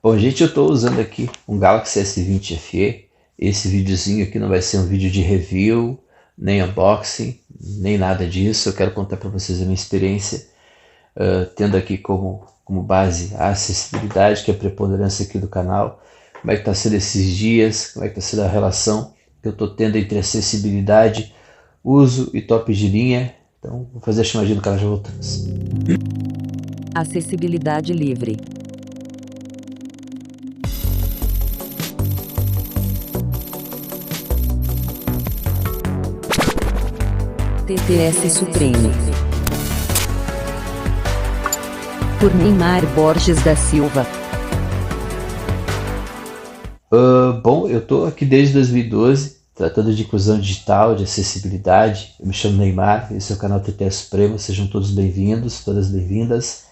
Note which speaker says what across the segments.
Speaker 1: Bom, gente, eu estou usando aqui um Galaxy S20 FE. Esse videozinho aqui não vai ser um vídeo de review, nem unboxing, nem nada disso. Eu quero contar para vocês a minha experiência, tendo aqui como base a acessibilidade, que é a preponderância aqui do canal. Como é que está sendo esses dias, como é que está sendo a relação que eu estou tendo entre acessibilidade, uso e top de linha. Então, vou fazer a chamadinha do canal, já voltamos.
Speaker 2: Acessibilidade livre. TTS Supremo. Por Neymar Borges da Silva.
Speaker 1: Bom, eu estou aqui desde 2012, tratando de inclusão digital, de acessibilidade. Eu me chamo Neymar, esse é o canal TTS Supremo. Sejam todos bem-vindos, todas bem-vindas.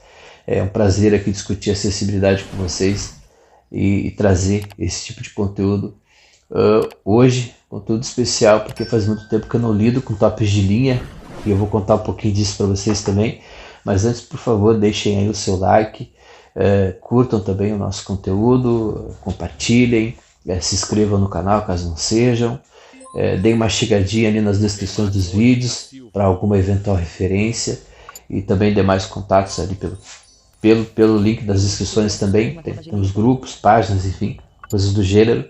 Speaker 1: É um prazer aqui discutir acessibilidade com vocês e trazer esse tipo de conteúdo. Hoje, conteúdo especial, porque faz muito tempo que eu não lido com tops de linha, e eu vou contar um pouquinho disso para vocês também. Mas antes, por favor, deixem aí o seu like, curtam também o nosso conteúdo, compartilhem, se inscrevam no canal caso não sejam, deem uma chegadinha ali nas descrições dos vídeos para alguma eventual referência, e também demais contatos ali pelo link das inscrições também. Tem os grupos, páginas, enfim, coisas do gênero.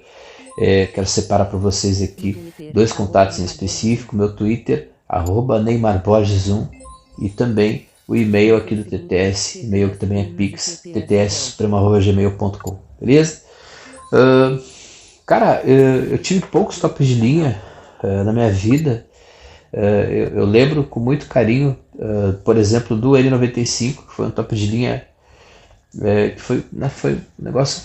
Speaker 1: Quero separar para vocês aqui dois contatos em específico: meu Twitter, @NeymarBorges1, e também o e-mail aqui do TTS, e-mail que também é Pix, ttssupremo@gmail.com, beleza? Cara, eu tive poucos tops de linha na minha vida. Eu lembro com muito carinho, por exemplo, do N95, que foi um top de linha, que foi um negócio.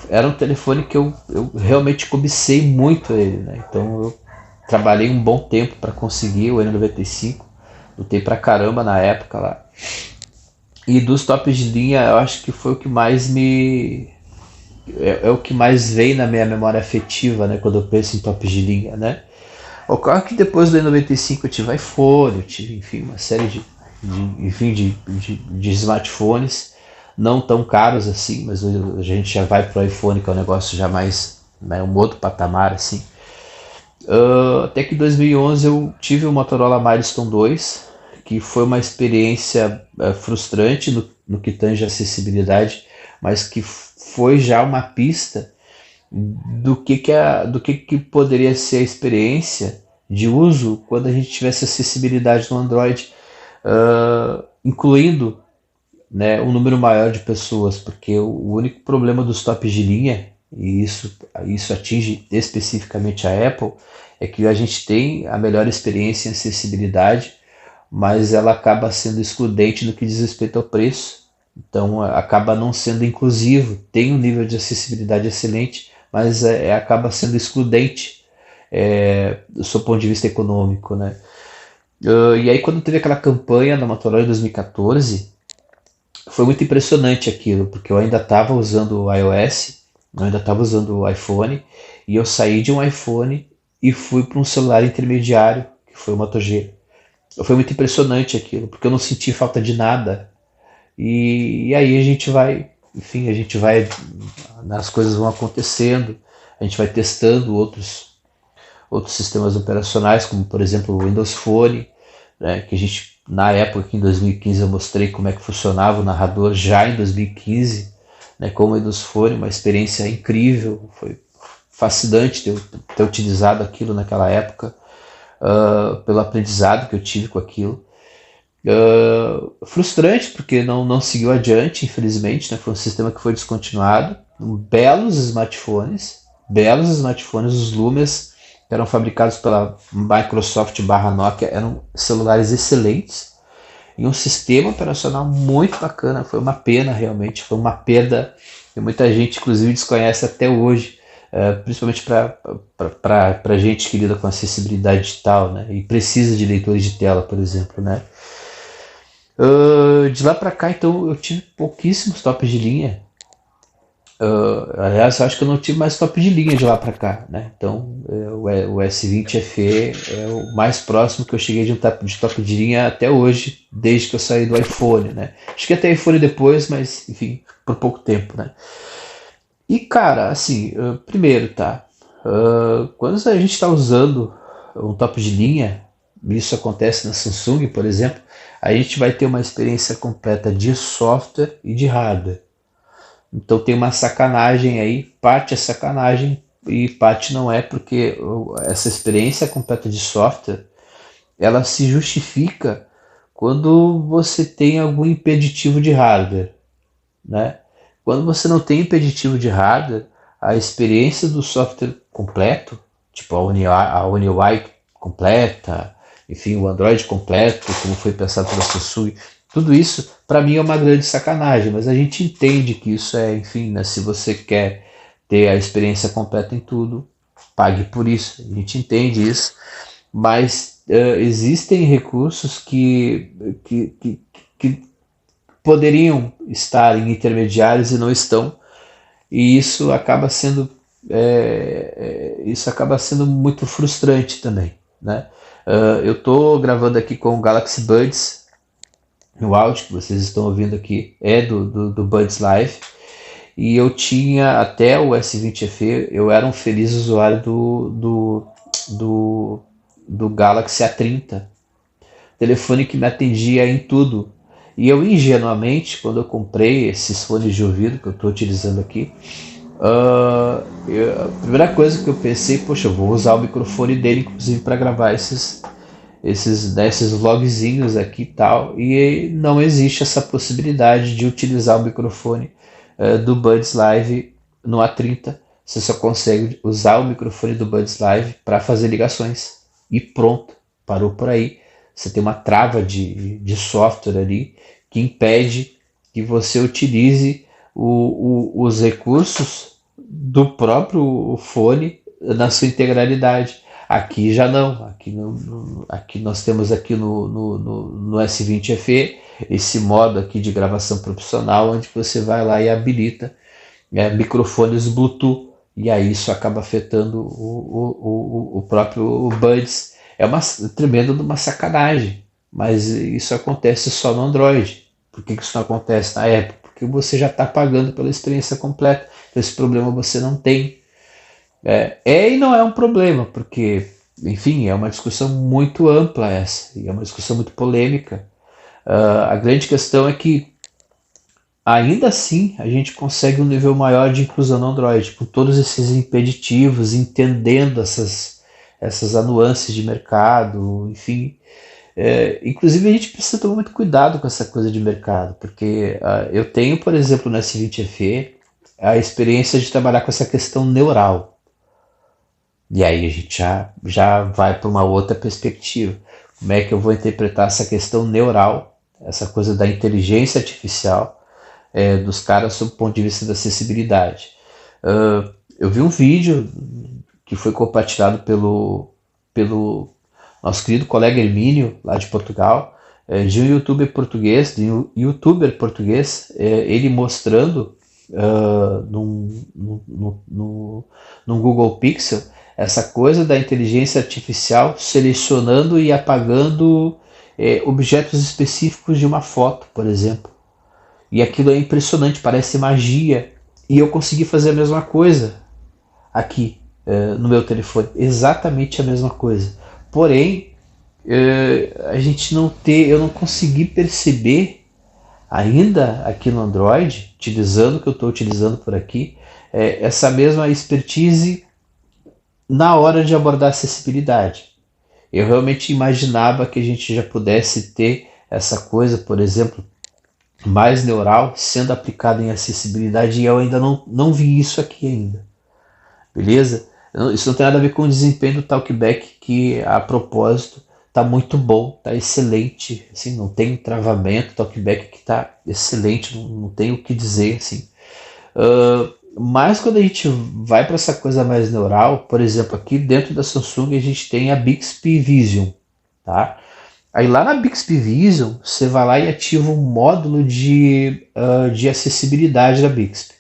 Speaker 1: Era um telefone que eu realmente cobicei muito ele, né? Então eu trabalhei um bom tempo para conseguir o N95, lutei pra caramba na época lá. E dos tops de linha, eu acho que foi o que mais é o que mais veio na minha memória afetiva, né? Quando eu penso em tops de linha, né? Ocorre que depois do N95 eu tive iPhone, eu tive, enfim, uma série de smartphones, não tão caros assim, mas a gente já vai pro iPhone, que é um negócio já mais, né, um outro patamar assim. Até que em 2011 eu tive o Motorola Milestone 2, que foi uma experiência frustrante no que tange acessibilidade, mas que foi já uma pista do que poderia ser a experiência de uso quando a gente tivesse acessibilidade no Android, incluindo, né, um número maior de pessoas, porque o único problema dos tops de linha, e isso atinge especificamente a Apple, é que a gente tem a melhor experiência em acessibilidade, mas ela acaba sendo excludente no que diz respeito ao preço. Então acaba não sendo inclusivo, tem um nível de acessibilidade excelente, mas acaba sendo excludente do seu ponto de vista econômico, né? E aí quando teve aquela campanha na Motorola em 2014, foi muito impressionante aquilo, porque eu ainda estava usando o iOS, eu ainda estava usando o iPhone, e eu saí de um iPhone e fui para um celular intermediário, que foi o Moto G. Foi muito impressionante aquilo, porque eu não senti falta de nada. E aí a gente vai, enfim, as coisas vão acontecendo, a gente vai testando outros sistemas operacionais, como por exemplo o Windows Phone, né, que a gente, na época, em 2015, eu mostrei como é que funcionava o narrador já em 2015, né, com o Windows Phone, uma experiência incrível, foi fascinante ter utilizado aquilo naquela época, pelo aprendizado que eu tive com aquilo. Frustrante porque não seguiu adiante, infelizmente, né? Foi um sistema que foi descontinuado. Belos smartphones, os Lumias, que eram fabricados pela Microsoft/Nokia, eram celulares excelentes e um sistema operacional muito bacana. Foi uma pena, realmente, foi uma perda que muita gente inclusive desconhece até hoje, principalmente para gente que lida com acessibilidade digital, né? E precisa de leitores de tela, por exemplo, né? De lá para cá, então, eu tive pouquíssimos tops de linha. Aliás, eu acho que eu não tive mais top de linha de lá para cá, né? Então, o S20 FE é o mais próximo que eu cheguei de um top de linha até hoje, desde que eu saí do iPhone, né? Acho que até iPhone depois, mas enfim, por pouco tempo, né? E cara, assim, primeiro, tá? Quando a gente está usando um top de linha, isso acontece na Samsung, por exemplo, a gente vai ter uma experiência completa de software e de hardware. Então tem uma sacanagem aí, parte é sacanagem e parte não é, porque essa experiência completa de software, ela se justifica quando você tem algum impeditivo de hardware, né? Quando você não tem impeditivo de hardware, a experiência do software completo, tipo a One UI completa, enfim, o Android completo, como foi pensado pela Samsung, tudo isso para mim é uma grande sacanagem, mas a gente entende que isso é, enfim, né, se você quer ter a experiência completa em tudo, pague por isso, a gente entende isso, mas existem recursos que poderiam estar em intermediários e não estão, e isso acaba sendo muito frustrante também, né? Eu estou gravando aqui com o Galaxy Buds, o áudio que vocês estão ouvindo aqui é do Buds Live, e eu tinha até o S20 FE, eu era um feliz usuário do Galaxy A30, telefone que me atendia em tudo. E eu ingenuamente, quando eu comprei esses fones de ouvido que eu estou utilizando aqui, a primeira coisa que eu pensei, poxa, eu vou usar o microfone dele, inclusive, para gravar esses vlogzinhos aqui e tal, e não existe essa possibilidade de utilizar o microfone do Buds Live no A30. Você só consegue usar o microfone do Buds Live para fazer ligações e pronto, parou por aí. Você tem uma trava de software ali que impede que você utilize os recursos do próprio fone na sua integralidade. Aqui já não. Aqui nós temos aqui no S20 FE esse modo aqui de gravação profissional, onde você vai lá e habilita microfones Bluetooth, e aí isso acaba afetando o próprio Buds. É uma tremenda de uma sacanagem, mas isso acontece só no Android. Por que isso não acontece na Apple? Porque você já está pagando pela experiência completa, então esse problema você não tem. E não é um problema, porque, enfim, é uma discussão muito ampla essa, e é uma discussão muito polêmica. A grande questão é que, ainda assim, a gente consegue um nível maior de inclusão no Android, com todos esses impeditivos, entendendo essas nuances de mercado, enfim. Inclusive a gente precisa tomar muito cuidado com essa coisa de mercado, porque eu tenho, por exemplo, no S20 FE, a experiência de trabalhar com essa questão neural. E aí a gente já vai para uma outra perspectiva. Como é que eu vou interpretar essa questão neural, essa coisa da inteligência artificial, dos caras sob o ponto de vista da acessibilidade? Eu vi um vídeo que foi compartilhado pelo nosso querido colega Hermínio, lá de Portugal, de um youtuber português, ele mostrando num Google Pixel essa coisa da inteligência artificial selecionando e apagando objetos específicos de uma foto, por exemplo. E aquilo é impressionante, parece magia. E eu consegui fazer a mesma coisa aqui no meu telefone, exatamente a mesma coisa. Porém, eu não consegui perceber ainda aqui no Android, utilizando o que eu estou utilizando por aqui, essa mesma expertise na hora de abordar acessibilidade. Eu realmente imaginava que a gente já pudesse ter essa coisa, por exemplo, mais neural sendo aplicada em acessibilidade, e eu ainda não vi isso aqui ainda. Beleza? Isso não tem nada a ver com o desempenho do Talkback, que a propósito está muito bom, está excelente, assim, não tem travamento, o Talkback que está excelente, não tem o que dizer, assim. Mas quando a gente vai para essa coisa mais neural, por exemplo, aqui dentro da Samsung a gente tem a Bixby Vision, tá? Aí lá na Bixby Vision você vai lá e ativa um módulo de acessibilidade da Bixby.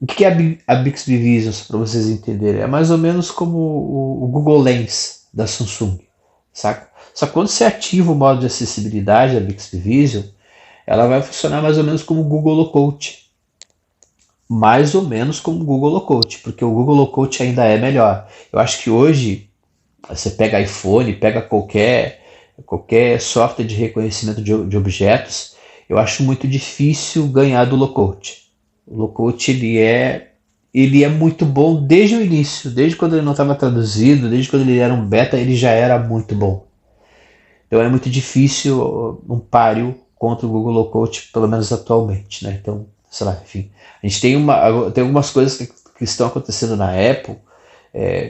Speaker 1: O que é a Bixby Vision, para vocês entenderem? É mais ou menos como o Google Lens da Samsung, saca? Só que quando você ativa o modo de acessibilidade da Bixby Vision, ela vai funcionar mais ou menos como o Google Lookout. mais ou menos como o Google Lookout, porque o Google Lookout ainda é melhor. Eu acho que hoje você pega iPhone, pega qualquer software de reconhecimento de objetos, eu acho muito difícil ganhar do Lookout. O Lookout ele é muito bom desde o início, desde quando ele não estava traduzido, desde quando ele era um beta, ele já era muito bom. Então é muito difícil um páreo contra o Google Lookout, pelo menos atualmente, né? Então, sei lá, enfim. A gente tem algumas coisas que estão acontecendo na Apple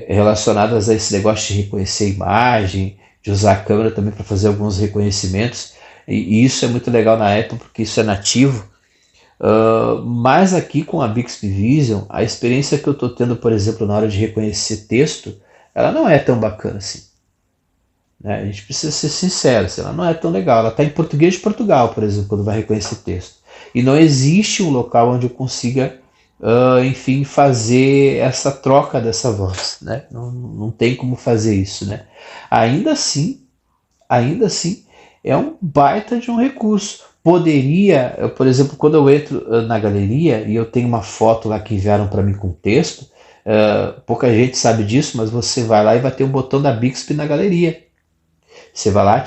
Speaker 1: relacionadas a esse negócio de reconhecer imagem, de usar a câmera também para fazer alguns reconhecimentos. E isso é muito legal na Apple porque isso é nativo. Mas aqui com a Bixby Vision, a experiência que eu estou tendo, por exemplo, na hora de reconhecer texto, ela não é tão bacana assim. Né? A gente precisa ser sincero, assim, ela não é tão legal. Ela está em português de Portugal, por exemplo, quando vai reconhecer texto. E não existe um local onde eu consiga, enfim, fazer essa troca dessa voz. Né? Não tem como fazer isso. Né? Ainda assim, ainda assim, é um baita de um recurso. Poderia, por exemplo, quando eu entro na galeria e eu tenho uma foto lá que enviaram para mim com texto, pouca gente sabe disso, mas você vai lá e vai ter um botão da Bixby na galeria. Você vai lá,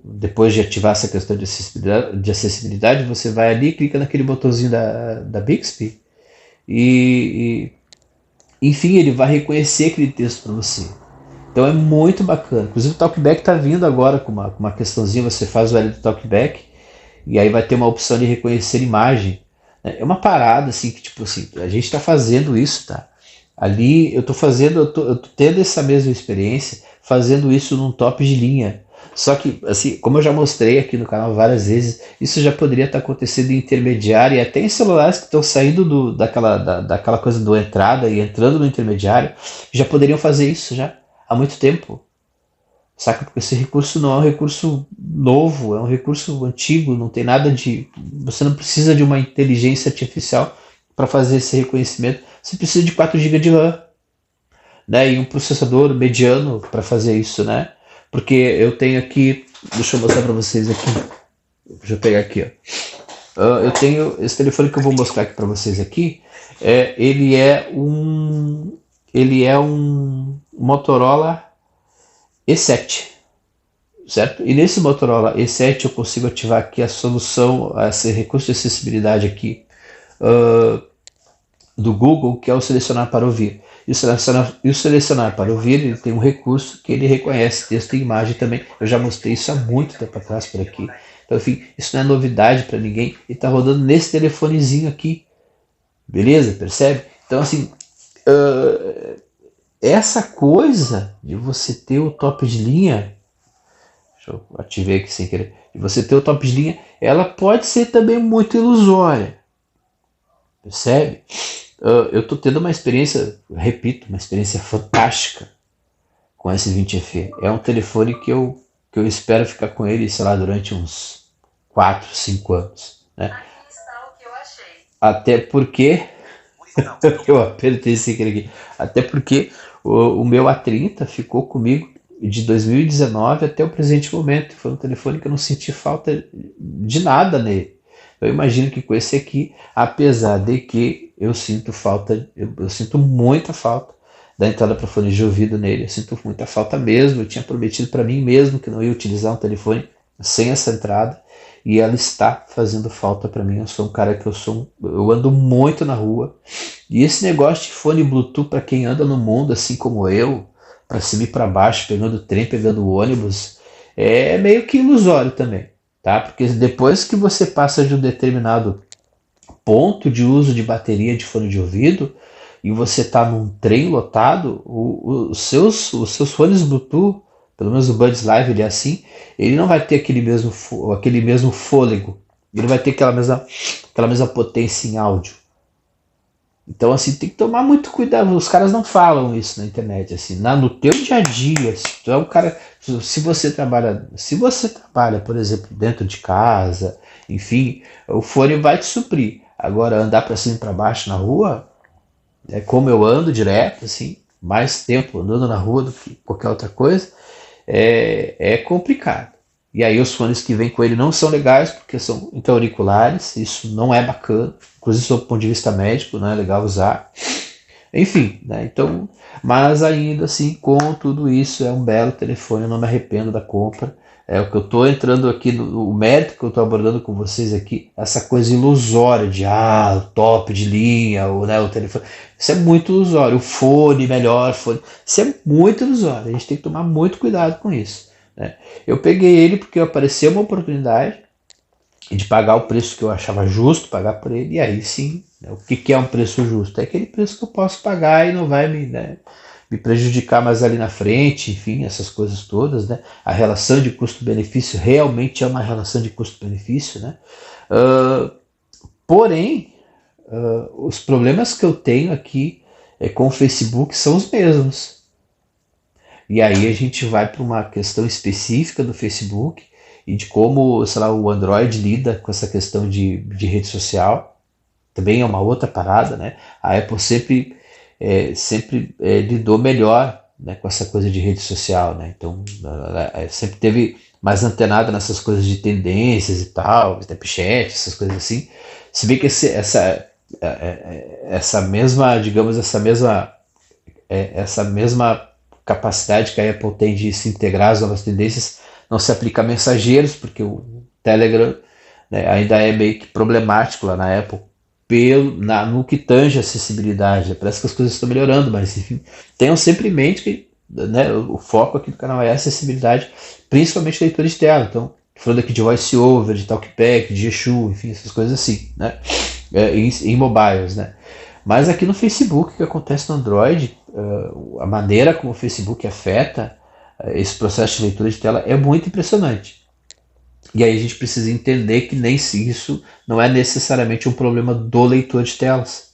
Speaker 1: depois de ativar essa questão de acessibilidade, você vai ali, clica naquele botãozinho da Bixby e, enfim, ele vai reconhecer aquele texto para você. Então é muito bacana. Inclusive o Talkback está vindo agora com uma questãozinha, você faz o L do Talkback e aí vai ter uma opção de reconhecer imagem. É uma parada assim que tipo assim, a gente está fazendo isso, tá? Ali eu tô tendo essa mesma experiência fazendo isso num top de linha. Só que, assim, como eu já mostrei aqui no canal várias vezes, isso já poderia estar acontecendo em intermediário e até em celulares que estão saindo daquela coisa do entrada e entrando no intermediário, já poderiam fazer isso já há muito tempo. Saca? Porque esse recurso não é um recurso novo, é um recurso antigo, não tem nada de. Você não precisa de uma inteligência artificial para fazer esse reconhecimento. Você precisa de 4 GB de RAM, né? E um processador mediano para fazer isso, né? Porque eu tenho aqui. Deixa eu mostrar para vocês aqui. Deixa eu pegar aqui, ó. Eu tenho esse telefone que eu vou mostrar aqui para vocês aqui. Ele é um Motorola E7, certo? E nesse Motorola E7 eu consigo ativar aqui a solução, esse recurso de acessibilidade aqui do Google, que é o selecionar para ouvir. E o selecionar para ouvir, ele tem um recurso que ele reconhece texto e imagem também. Eu já mostrei isso há muito tempo atrás por aqui. Então, enfim, isso não é novidade para ninguém. E está rodando nesse telefonezinho aqui. Beleza? Percebe? Então, assim, essa coisa de você ter o top de linha, deixa eu ativar aqui sem querer, de você ter o top de linha, ela pode ser também muito ilusória. Percebe? Eu estou tendo uma experiência, repito, uma experiência fantástica com esse 20FE. É um telefone que eu espero ficar com ele, sei lá, durante uns 4, 5 anos. Né? Aqui está o que eu achei. Até porque eu apertei sem querer aqui. Até porque o meu A30 ficou comigo de 2019 até o presente momento. Foi um telefone que eu não senti falta de nada nele. Eu imagino que com esse aqui, apesar de que eu sinto falta, eu sinto muita falta da entrada para fone de ouvido nele. Eu sinto muita falta mesmo. Eu tinha prometido para mim mesmo que não ia utilizar um telefone sem essa entrada. E ela está fazendo falta para mim. Eu sou um cara que eu ando muito na rua. E esse negócio de fone Bluetooth para quem anda no mundo, assim como eu, para cima e para baixo, pegando trem, pegando ônibus, é meio que ilusório também, tá? Porque depois que você passa de um determinado ponto de uso de bateria de fone de ouvido e você está num trem lotado, os seus fones Bluetooth, pelo menos o Buds Live ele é assim, ele não vai ter aquele mesmo fôlego, ele vai ter aquela mesma potência em áudio. Então, assim, tem que tomar muito cuidado. Os caras não falam isso na internet, assim, no teu dia a dia. Se tu é um cara, se você trabalha, por exemplo, dentro de casa, enfim, o fone vai te suprir. Agora, andar para cima e para baixo na rua, como eu ando direto, assim, mais tempo andando na rua do que qualquer outra coisa, é complicado. E aí os fones que vêm com ele não são legais, porque são intra-auriculares, isso não é bacana, inclusive do ponto de vista médico, não é legal usar. Enfim, né? Então, mas ainda assim, com tudo isso, é um belo telefone, eu não me arrependo da compra. É o que eu estou entrando aqui, o mérito que eu estou abordando com vocês aqui, essa coisa ilusória de o top de linha, o telefone. Isso é muito ilusório. O fone, melhor fone. Isso é muito ilusório. A gente tem que tomar muito cuidado com isso. Né? Eu peguei ele porque apareceu uma oportunidade de pagar o preço que eu achava justo pagar por ele, e aí sim, né, o que é um preço justo? É aquele preço que eu posso pagar e não vai me prejudicar mais ali na frente, enfim, essas coisas todas, né? A relação de custo-benefício realmente é uma relação de custo-benefício, né? Uh, porém, os problemas que eu tenho aqui com o Facebook são os mesmos. E aí a gente vai para uma questão específica do Facebook e de como, sei lá, o Android lida com essa questão de rede social. Também é uma outra parada, né? A Apple sempre lidou melhor, né, com essa coisa de rede social, né? Então, ela sempre teve mais antenada nessas coisas de tendências e tal, Snapchat, essas coisas assim. Se bem que essa mesma, digamos, essa mesma capacidade que a Apple tem de se integrar às novas tendências não se aplica a mensageiros, porque o Telegram, né, ainda é meio que problemático lá na Apple no que tange a acessibilidade. Parece que as coisas estão melhorando, mas enfim, tenham sempre em mente que, né, o foco aqui do canal é a acessibilidade, principalmente leitura de tela. Então, falando aqui de VoiceOver, de TalkBack, de Geshu, enfim, essas coisas assim, né, em mobiles, né. Mas aqui no Facebook, o que acontece no Android, a maneira como o Facebook afeta esse processo de leitura de tela é muito impressionante. E aí a gente precisa entender que nem isso não é necessariamente um problema do leitor de telas,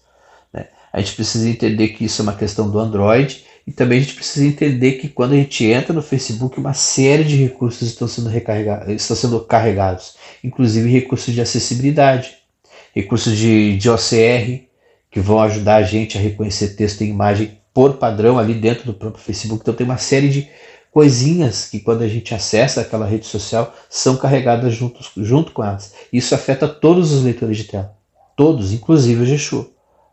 Speaker 1: né? A gente precisa entender que isso é uma questão do Android e também a gente precisa entender que quando a gente entra no Facebook, uma série de recursos estão sendo carregados, inclusive recursos de acessibilidade, recursos de OCR, que vão ajudar a gente a reconhecer texto e imagem por padrão ali dentro do próprio Facebook. Então tem uma série de coisinhas que quando a gente acessa aquela rede social são carregadas junto com elas. Isso afeta todos os leitores de tela, todos, inclusive o Geshu,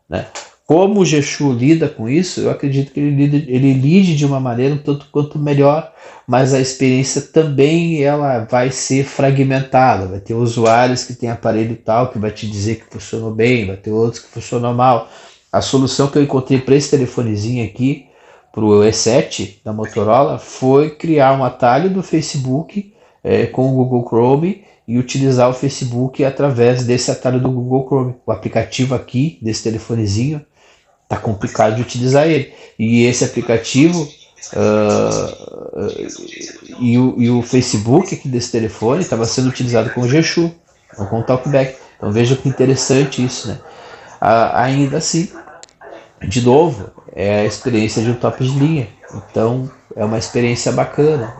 Speaker 1: né? Como o Geshu lida com isso, eu acredito que ele lide de uma maneira um tanto quanto melhor, mas a experiência também ela vai ser fragmentada. Vai ter usuários que têm aparelho tal que vai te dizer que funcionou bem, vai ter outros que funcionou mal. A solução que eu encontrei para esse telefonezinho aqui, para o E7 da Motorola, foi criar um atalho do Facebook com o Google Chrome e utilizar o Facebook através desse atalho do Google Chrome. O aplicativo aqui desse telefonezinho tá complicado de utilizar ele. E esse aplicativo e o Facebook aqui desse telefone estava sendo utilizado com o Geshu, ou com o TalkBack. Então veja que interessante isso, né? Ainda assim, de novo, é a experiência de um top de linha. Então é uma experiência bacana.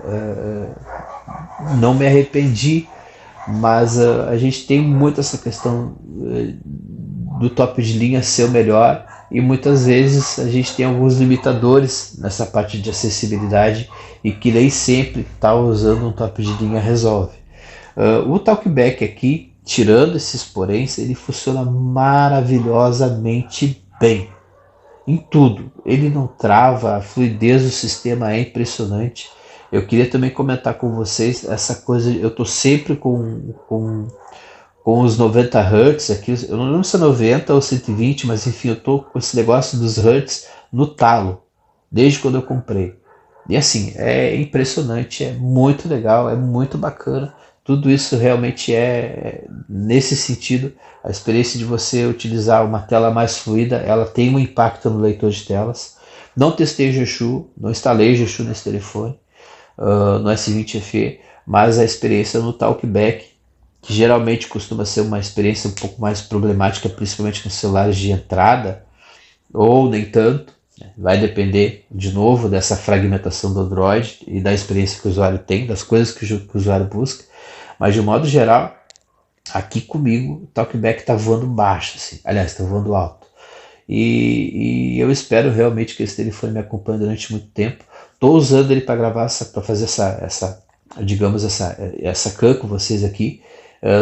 Speaker 1: Não me arrependi, mas a gente tem muito essa questão do top de linha ser o melhor e muitas vezes a gente tem alguns limitadores nessa parte de acessibilidade e que nem sempre estar usando um top de linha resolve. O TalkBack aqui, tirando esses poréns, ele funciona maravilhosamente bem em tudo. Ele não trava, a fluidez do sistema é impressionante. Eu queria também comentar com vocês essa coisa, eu estou sempre com os 90 Hz aqui, eu não lembro se é 90 ou 120, mas enfim, eu estou com esse negócio dos Hz no talo, desde quando eu comprei. E assim, é impressionante, é muito legal, é muito bacana. Tudo isso realmente nesse sentido, a experiência de você utilizar uma tela mais fluida, ela tem um impacto no leitor de telas. Não testei Geshu, não instalei Geshu nesse telefone, no S20 FE, mas a experiência no TalkBack, que geralmente costuma ser uma experiência um pouco mais problemática, principalmente nos celulares de entrada, ou nem tanto, né? Vai depender, de novo, dessa fragmentação do Android e da experiência que o usuário tem, das coisas que o usuário busca, mas de modo geral, aqui comigo, o TalkBack está voando baixo, assim. Aliás, está voando alto. E eu espero realmente que esse telefone me acompanhe durante muito tempo. Estou usando ele para gravar, para fazer digamos, essa cam com vocês aqui,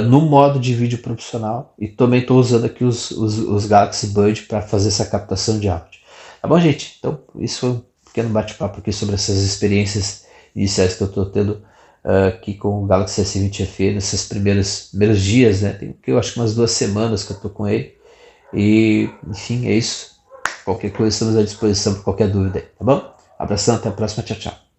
Speaker 1: no modo de vídeo profissional, e também estou usando aqui os Galaxy Buds para fazer essa captação de áudio. Tá bom, gente? Então, isso foi um pequeno bate-papo aqui sobre essas experiências iniciais que eu estou tendo aqui com o Galaxy S20 FE nesses primeiros dias, né? Tem, eu acho que umas 2 semanas que eu estou com ele. E, enfim, é isso. Qualquer coisa, estamos à disposição para qualquer dúvida aí, tá bom? Abração, até a próxima, tchau, tchau.